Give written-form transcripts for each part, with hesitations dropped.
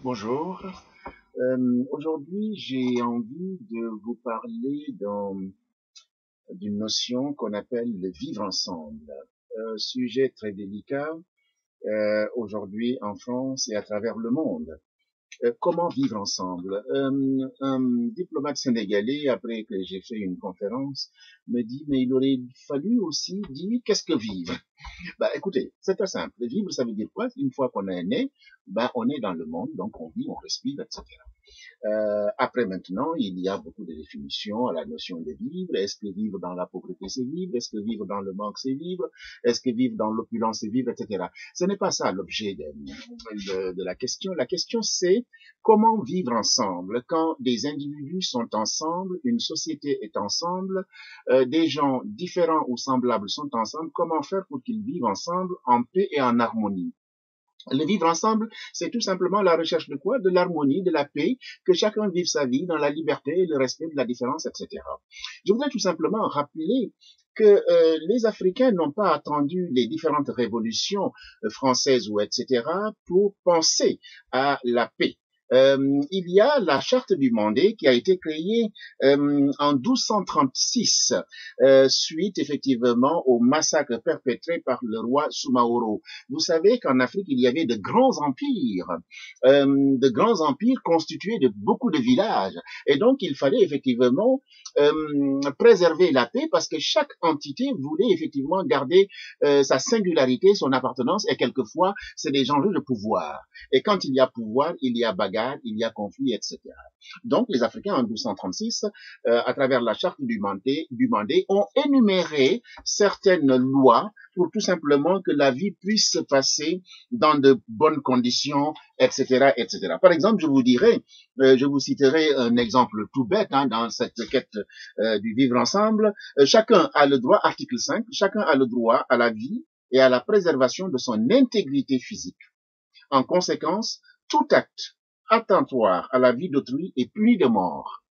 Bonjour. Aujourd'hui, j'ai envie de vous parler d'une notion qu'on appelle le vivre ensemble. Un sujet très délicat aujourd'hui en France et à travers le monde. Comment vivre ensemble? Un diplomate sénégalais, après que j'ai fait une conférence, me dit, mais il aurait fallu aussi dire qu'est-ce que vivre? Bah, écoutez, c'est très simple. Vivre, ça veut dire quoi? Une fois qu'on est né, ben, on est dans le monde, donc on vit, on respire, etc. Après maintenant, il y a beaucoup de définitions à la notion de vivre. Est-ce que vivre dans la pauvreté c'est vivre? Est-ce que vivre dans le manque c'est vivre? Est-ce que vivre dans l'opulence c'est vivre, etc. Ce n'est pas ça l'objet de la question. La question c'est comment vivre ensemble quand des individus sont ensemble, une société est ensemble, des gens différents ou semblables sont ensemble. Comment faire pour qu'ils vivent ensemble en paix et en harmonie? Le vivre ensemble, c'est tout simplement la recherche de quoi? De l'harmonie, de la paix, que chacun vive sa vie dans la liberté et le respect de la différence, etc. Je voudrais tout simplement rappeler que les Africains n'ont pas attendu les différentes révolutions françaises ou etc. pour penser à la paix. Il y a la charte du Mandé qui a été créée en 1236 suite effectivement au massacre perpétré par le roi Soumaoro. Vous savez qu'en Afrique, il y avait de grands empires constitués de beaucoup de villages. Et donc, il fallait effectivement préserver la paix parce que chaque entité voulait effectivement garder sa singularité, son appartenance, et quelquefois, c'est des enjeux de pouvoir. Et quand il y a pouvoir, il y a bagarre, il y a conflit, etc. Donc, les Africains, en 1236, à travers la charte du Mandé, ont énuméré certaines lois pour tout simplement que la vie puisse se passer dans de bonnes conditions, etc., etc. Par exemple, je vous citerai un exemple tout bête dans cette quête du vivre ensemble. Chacun a le droit, article 5, chacun a le droit à la vie et à la préservation de son intégrité physique. En conséquence, tout acte attentoire à la vie d'autrui est puni de mort.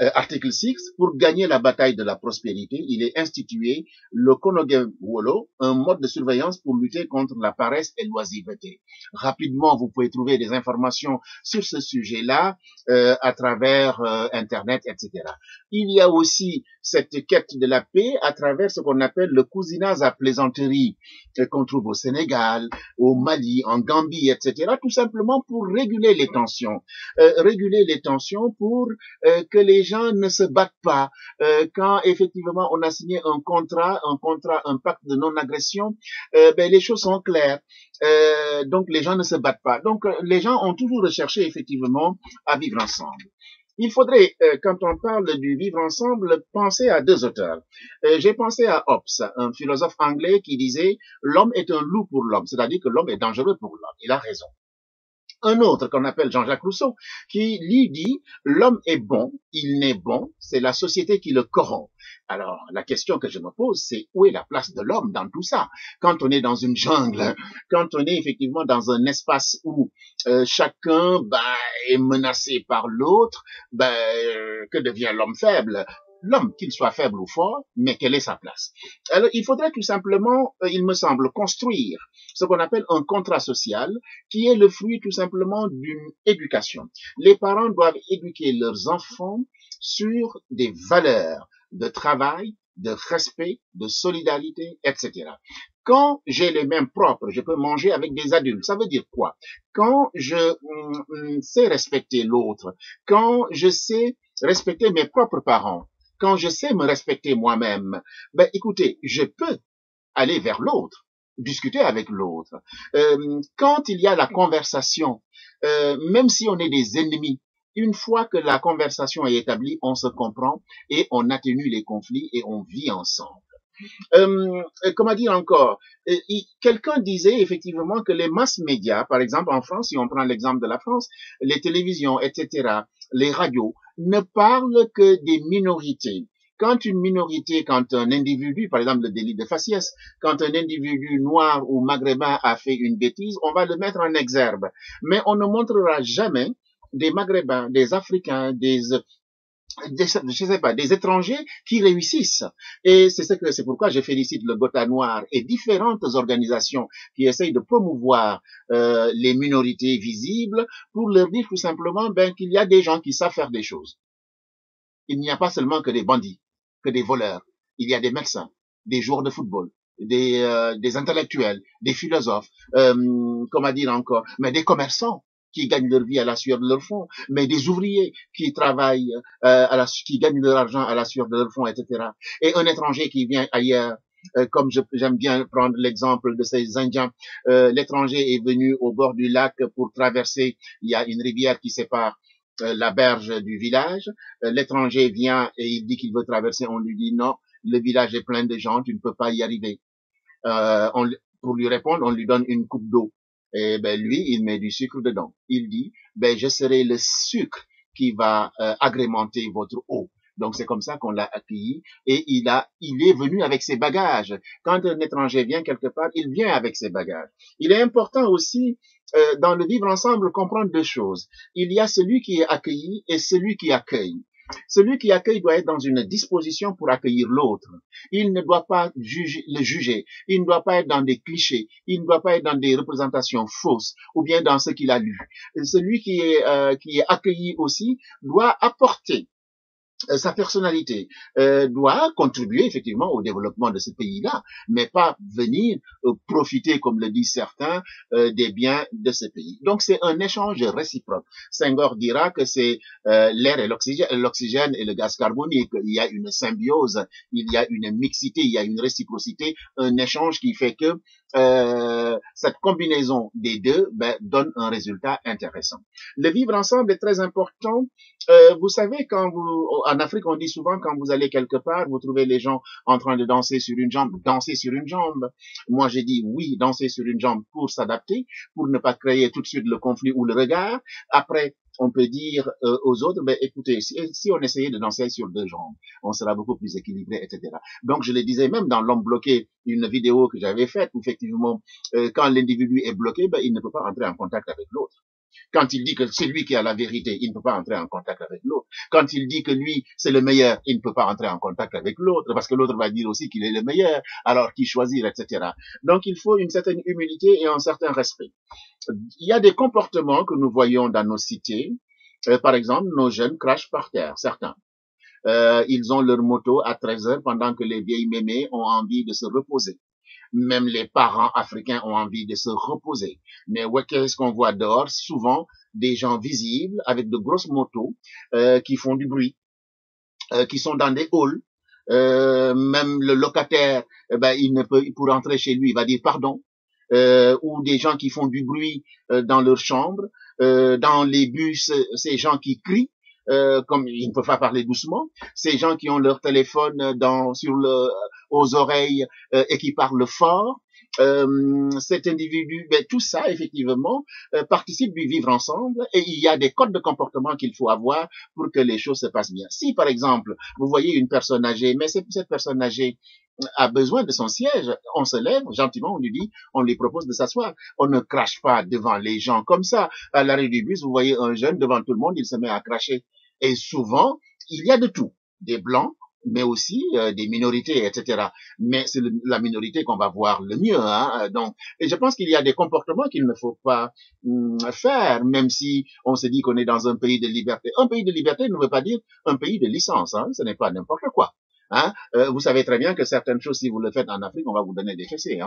Article 6, pour gagner la bataille de la prospérité, il est institué le Konogé Wolo, un mode de surveillance pour lutter contre la paresse et l'oisiveté. Rapidement, vous pouvez trouver des informations sur ce sujet-là à travers Internet, etc. Il y a aussi cette quête de la paix à travers ce qu'on appelle le cousinage à plaisanterie qu'on trouve au Sénégal, au Mali, en Gambie, etc. Tout simplement pour réguler les tensions. Réguler les tensions pour que les gens ne se battent pas. Quand effectivement on a signé un pacte de non-agression, ben, les choses sont claires. Donc les gens ne se battent pas. Donc les gens ont toujours recherché effectivement à vivre ensemble. Il faudrait, quand on parle du vivre ensemble, penser à deux auteurs. J'ai pensé à Hobbes, un philosophe anglais qui disait l'homme est un loup pour l'homme, c'est-à-dire que l'homme est dangereux pour l'homme. Il a raison. Un autre qu'on appelle Jean-Jacques Rousseau, qui lui dit l'homme est bon, il n'est bon, c'est la société qui le corrompt. Alors, la question que je me pose, c'est où est la place de l'homme dans tout ça? Quand on est dans une jungle, quand on est effectivement dans un espace où chacun est menacé par l'autre, que devient l'homme faible? L'homme, qu'il soit faible ou fort, mais quelle est sa place? Alors, il faudrait tout simplement, il me semble, construire ce qu'on appelle un contrat social qui est le fruit tout simplement d'une éducation. Les parents doivent éduquer leurs enfants sur des valeurs de travail, de respect, de solidarité, etc. Quand j'ai les mains propres, je peux manger avec des adultes. Ça veut dire quoi? Quand je sais respecter l'autre, quand je sais respecter mes propres parents, quand je sais me respecter moi-même, ben écoutez, je peux aller vers l'autre, discuter avec l'autre. Quand il y a la conversation, même si on est des ennemis, une fois que la conversation est établie, on se comprend et on atténue les conflits et on vit ensemble. Comment dire encore? Quelqu'un disait effectivement que les masses médias, par exemple en France, si on prend l'exemple de la France, les télévisions, etc., les radios, ne parlent que des minorités. Quand une minorité, quand un individu, par exemple le délit de faciès, quand un individu noir ou maghrébin a fait une bêtise, on va le mettre en exergue. Mais on ne montrera jamais des maghrébins, des africains, je sais pas, des étrangers qui réussissent. Et c'est pourquoi je félicite le Gotha Noir et différentes organisations qui essayent de promouvoir les minorités visibles pour leur dire tout simplement qu'il y a des gens qui savent faire des choses. Il n'y a pas seulement que des bandits, que des voleurs. Il y a des médecins, des joueurs de football, des intellectuels, des philosophes, comment dire encore, mais des commerçants qui gagnent leur vie à la sueur de leur front, mais des ouvriers qui travaillent, qui gagnent leur argent à la sueur de leur front, etc. Et un étranger qui vient ailleurs, comme j'aime bien prendre l'exemple de ces Indiens, l'étranger est venu au bord du lac pour traverser, il y a une rivière qui sépare la berge du village, l'étranger vient et il dit qu'il veut traverser, on lui dit non, le village est plein de gens, tu ne peux pas y arriver. Pour lui répondre, on lui donne une coupe d'eau. Et lui, il met du sucre dedans. Il dit, je serai le sucre qui va agrémenter votre eau. Donc c'est comme ça qu'on l'a accueilli et il est venu avec ses bagages. Quand un étranger vient quelque part, il vient avec ses bagages. Il est important aussi dans le vivre ensemble comprendre deux choses. Il y a celui qui est accueilli et celui qui accueille. Celui qui accueille doit être dans une disposition pour accueillir l'autre. Il ne doit pas le juger. Il ne doit pas être dans des clichés. Il ne doit pas être dans des représentations fausses ou bien dans ce qu'il a lu. Celui qui est accueilli aussi doit apporter sa personnalité, doit contribuer effectivement au développement de ce pays-là, mais pas venir profiter, comme le disent certains, des biens de ce pays. Donc c'est un échange réciproque. Senghor dira que c'est l'air et l'oxygène et le gaz carbonique. Il y a une symbiose, il y a une mixité, il y a une réciprocité, un échange qui fait que cette combinaison des deux donne un résultat intéressant. Le vivre ensemble est très important. Vous savez, en Afrique, on dit souvent, quand vous allez quelque part, vous trouvez les gens en train de danser sur une jambe. Danser sur une jambe. Moi, j'ai dit oui, danser sur une jambe pour s'adapter, pour ne pas créer tout de suite le conflit ou le regard. Après, on peut dire aux autres, écoutez, si on essayait de danser sur deux jambes, on sera beaucoup plus équilibré, etc. Donc, je le disais même dans L'Homme bloqué, une vidéo que j'avais faite, où effectivement, quand l'individu est bloqué, il ne peut pas entrer en contact avec l'autre. Quand il dit que c'est lui qui a la vérité, il ne peut pas entrer en contact avec l'autre. Quand il dit que lui, c'est le meilleur, il ne peut pas entrer en contact avec l'autre, parce que l'autre va dire aussi qu'il est le meilleur, alors qui choisir, etc. Donc, il faut une certaine humilité et un certain respect. Il y a des comportements que nous voyons dans nos cités. Par exemple, nos jeunes crachent par terre, certains. Ils ont leur moto à 13 heures pendant que les vieilles mémés ont envie de se reposer. Même les parents africains ont envie de se reposer. Mais qu'est-ce qu'on voit dehors? Souvent, des gens visibles avec de grosses motos qui font du bruit, qui sont dans des halls. Même le locataire, il ne peut, pour entrer chez lui, il va dire pardon. Ou des gens qui font du bruit dans leur chambre. Dans les bus, ces gens qui crient. Comme ils ne peuvent pas parler doucement, ces gens qui ont leur téléphone aux oreilles et qui parlent fort, cet individu, tout ça effectivement participe du vivre ensemble et il y a des codes de comportement qu'il faut avoir pour que les choses se passent bien. Si par exemple vous voyez une personne âgée, mais cette personne âgée a besoin de son siège, on se lève gentiment, on lui propose de s'asseoir. On ne crache pas devant les gens comme ça. À l'arrêt du bus, vous voyez un jeune devant tout le monde, il se met à cracher. Et souvent, il y a de tout, des blancs, mais aussi des minorités, etc. Mais c'est la minorité qu'on va voir le mieux. Donc, et je pense qu'il y a des comportements qu'il ne faut pas faire, même si on se dit qu'on est dans un pays de liberté. Un pays de liberté ne veut pas dire un pays de licence. Ce n'est pas n'importe quoi. Vous savez très bien que certaines choses, si vous le faites en Afrique, on va vous donner des fessées.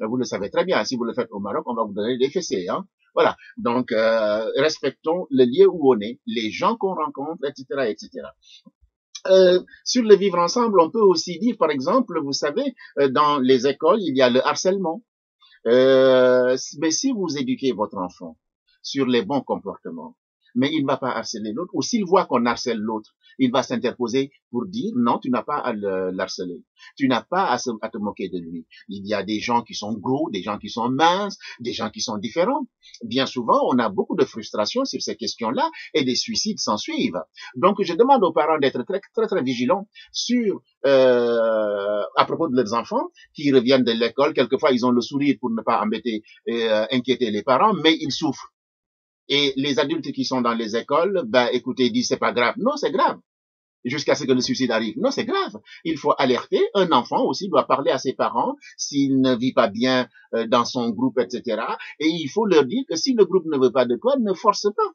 Vous le savez très bien. Si vous le faites au Maroc, on va vous donner des fessées. Voilà. Donc, respectons le lieu où on est, les gens qu'on rencontre, etc., etc. Sur le vivre ensemble, on peut aussi dire, par exemple, vous savez, dans les écoles, il y a le harcèlement. Mais si vous éduquez votre enfant sur les bons comportements, mais il ne va pas harceler l'autre, ou s'il voit qu'on harcèle l'autre, il va s'interposer pour dire non, tu n'as pas à l'harceler, tu n'as pas à te moquer de lui. Il y a des gens qui sont gros, des gens qui sont minces, des gens qui sont différents. Bien souvent, on a beaucoup de frustration sur ces questions-là et des suicides s'en suivent. Donc, je demande aux parents d'être très, très, très vigilants sur à propos de leurs enfants qui reviennent de l'école. Quelquefois, ils ont le sourire pour ne pas embêter et inquiéter les parents, mais ils souffrent. Et les adultes qui sont dans les écoles, écoutez, disent c'est pas grave. Non, c'est grave. jusqu'à ce que le suicide arrive. Non, c'est grave. Il faut alerter. Un enfant aussi doit parler à ses parents s'il ne vit pas bien dans son groupe, etc. Et il faut leur dire que si le groupe ne veut pas de toi, ne force pas.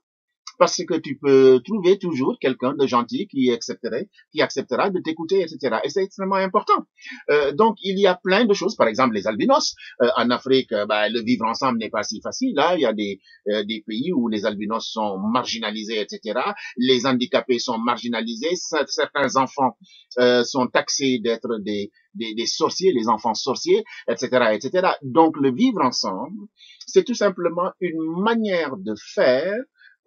Parce que tu peux trouver toujours quelqu'un de gentil qui acceptera de t'écouter, etc. Et c'est extrêmement important. Donc, il y a plein de choses. Par exemple, les albinos. En Afrique, le vivre ensemble n'est pas si facile. Là, il y a des pays où les albinos sont marginalisés, etc. Les handicapés sont marginalisés. Certains enfants sont taxés d'être des sorciers, les enfants sorciers, etc., etc. Donc, le vivre ensemble, c'est tout simplement une manière de faire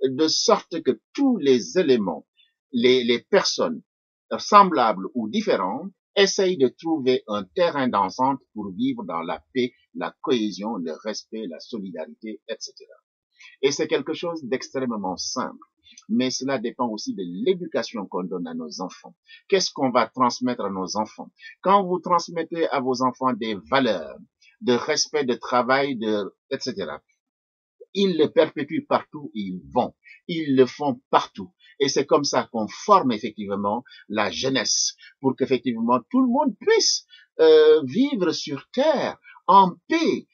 de sorte que tous les éléments, les personnes semblables ou différentes, essayent de trouver un terrain d'entente pour vivre dans la paix, la cohésion, le respect, la solidarité, etc. Et c'est quelque chose d'extrêmement simple. Mais cela dépend aussi de l'éducation qu'on donne à nos enfants. Qu'est-ce qu'on va transmettre à nos enfants? Quand vous transmettez à vos enfants des valeurs, de respect, de travail, etc., ils le perpétuent partout où ils vont. Ils le font partout. Et c'est comme ça qu'on forme effectivement la jeunesse pour qu'effectivement tout le monde puisse vivre sur terre en paix,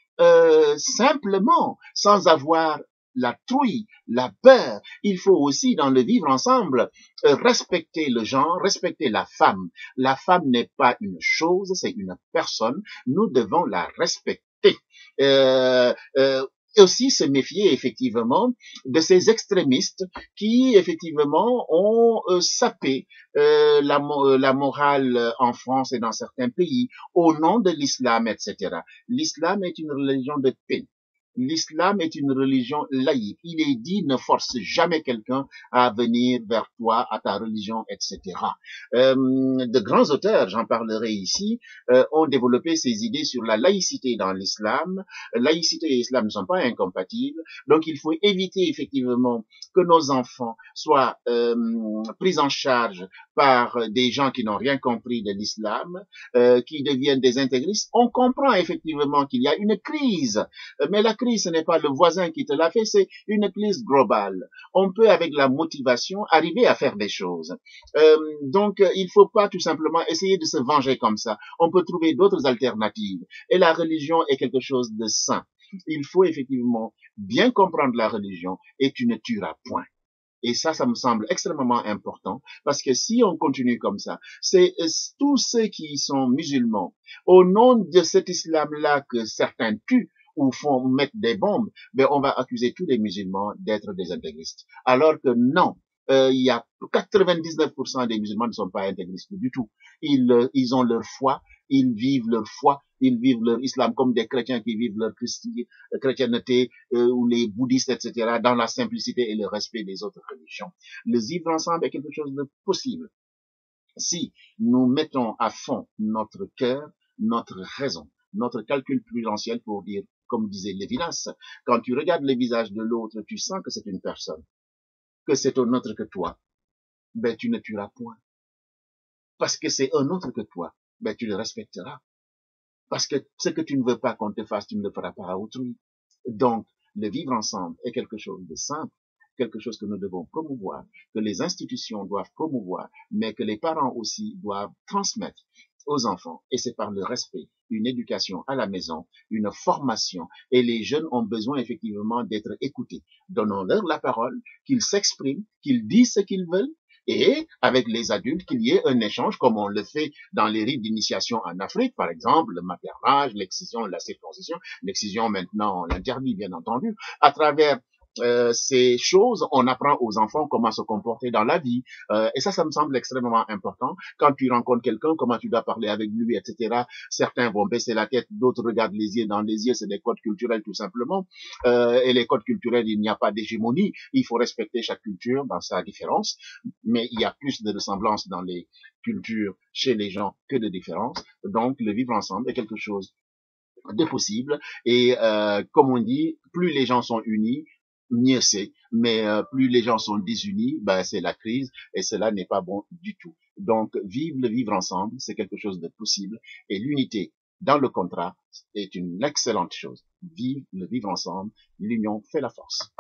simplement, sans avoir la trouille, la peur. Il faut aussi, dans le vivre ensemble, respecter le genre, respecter la femme. La femme n'est pas une chose, c'est une personne. Nous devons la respecter. Et aussi se méfier effectivement de ces extrémistes qui effectivement ont sapé la morale en France et dans certains pays au nom de l'islam, etc. L'islam est une religion de paix. L'islam est une religion laïque. Il est dit, ne force jamais quelqu'un à venir vers toi, à ta religion, etc. De grands auteurs, j'en parlerai ici, ont développé ces idées sur la laïcité dans l'islam. Laïcité et islam ne sont pas incompatibles. Donc, il faut éviter effectivement que nos enfants soient pris en charge par des gens qui n'ont rien compris de l'islam, qui deviennent des intégristes. On comprend effectivement qu'il y a une crise, mais la crise, ce n'est pas le voisin qui te l'a fait, c'est une crise globale. On peut, avec la motivation, arriver à faire des choses. Donc, il faut pas tout simplement essayer de se venger comme ça. On peut trouver d'autres alternatives. Et la religion est quelque chose de sain. Il faut effectivement bien comprendre la religion et tu ne tueras point. Et ça me semble extrêmement important parce que si on continue comme ça, c'est tous ceux qui sont musulmans, au nom de cet islam-là que certains tuent ou font mettre des bombes, on va accuser tous les musulmans d'être des intégristes. Alors que non, il y a 99% des musulmans ne sont pas intégristes du tout. Ils ont leur foi, ils vivent leur foi, ils vivent leur islam comme des chrétiens qui vivent leur chrétienté ou les bouddhistes, etc., dans la simplicité et le respect des autres religions. Le vivre ensemble est quelque chose de possible si nous mettons à fond notre cœur, notre raison, notre calcul prudentiel pour dire, comme disait Lévinas, quand tu regardes le visage de l'autre, tu sens que c'est une personne, que c'est un autre que toi, tu ne tueras point. Parce que c'est un autre que toi, tu le respecteras. Parce que ce que tu ne veux pas qu'on te fasse, tu ne le feras pas à autrui. Donc, le vivre ensemble est quelque chose de simple, quelque chose que nous devons promouvoir, que les institutions doivent promouvoir, mais que les parents aussi doivent transmettre aux enfants. Et c'est par le respect, une éducation à la maison, une formation. Et les jeunes ont besoin effectivement d'être écoutés. Donnons-leur la parole, qu'ils s'expriment, qu'ils disent ce qu'ils veulent, et avec les adultes, qu'il y ait un échange comme on le fait dans les rites d'initiation en Afrique, par exemple, le maternage, l'excision, la circoncision. L'excision, maintenant, on l'interdit, bien entendu. À travers ces choses, on apprend aux enfants comment se comporter dans la vie. Et ça me semble extrêmement important. Quand tu rencontres quelqu'un, comment tu dois parler avec lui, etc. Certains vont baisser la tête, d'autres regardent les yeux dans les yeux. C'est des codes culturels, tout simplement. Et les codes culturels, il n'y a pas d'hégémonie. Il faut respecter chaque culture dans sa différence. Mais il y a plus de ressemblance dans les cultures chez les gens que de différence. Donc, le vivre ensemble est quelque chose de possible. Et comme on dit, plus les gens sont unis, mieux c'est. Mais plus les gens sont désunis, c'est la crise et cela n'est pas bon du tout. Donc, le vivre ensemble, c'est quelque chose de possible. Et l'unité dans le contrat est une excellente chose. Le vivre ensemble, l'union fait la force.